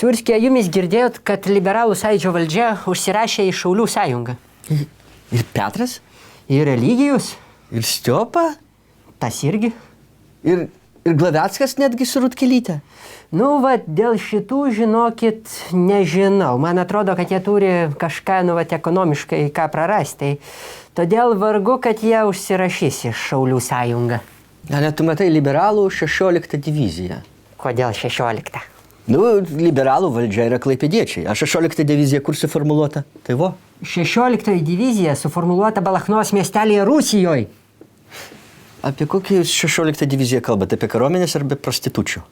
Svirskė, jumis girdėjot, kad liberalų sąjūdžio valdžia užsirašė į Šaulių sąjungą. Ir Petras? Ir Eligijus. Ir Stiopa? Tas irgi. Ir Glaveckas netgi su Rutkelyte? Nu, dėl šitų, žinokit, nežinau. Man atrodo, kad jie turi kažką, ekonomiškai ką prarasti. Todėl vargu, kad jie užsirašys į Šaulių sąjungą. Ale tu matai liberalų 16 diviziją. Kodėl 16? Liberalų valdžia yra klaipėdiečiai. A 16 divizija kur suformuluota? Tai vo. 16 divizija suformuluota Balachnos miestelėje Rusijoje. Apie kokį 16 diviziją kalbate? Apie kariuomenės arba prostitučių?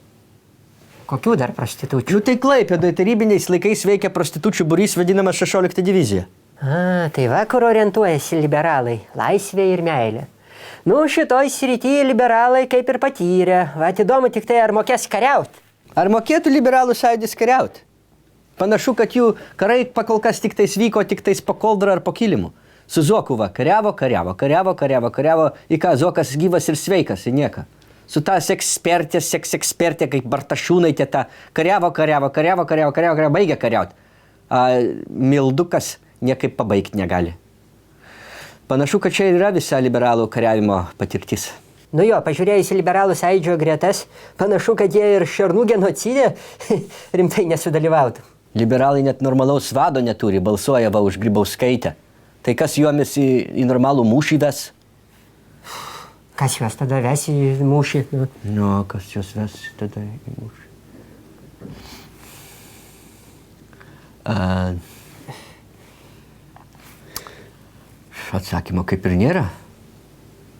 Kokių dar prostitučių? Tai Klaipėdoje tarybiniais laikais veikia prostitučių būrys vadinamas 16 divizija. Tai kur orientuojasi liberalai. Laisvė ir meilė. Šitoj srityje liberalai kaip ir patyrė. Įdomu tik tai, ar mokės kariaut. Ar mokėtų liberalų sąjūdis kariauti? Panašu, kad jų karai pakolkas tik tais vyko tik tais po koldrą ar po kilimu. Su Zuoku kariavo. Į ką Zuokas gyvas ir sveikas, į nieką. Su ta seksekspertė, kaip Bartašiūnaitė, ta kariavo, baigė kariauti. Mildukas niekaip pabaigti negali. Panašu, kad čia yra visa liberalų kariavimo patirtis. Pažiūrėjus į liberalų sąjūdžio gretas, panašu, kad jie ir šernų genocide rimtai nesudalyvautų. Liberalai net normalaus vado neturi, balsuoja už Grybauskaitę. Tai kas juomis į normalų mūšį ves? Kas juos tada ves į mūšį? Kas juos ves tada į mūšį? Atsakymo kaip ir nėra.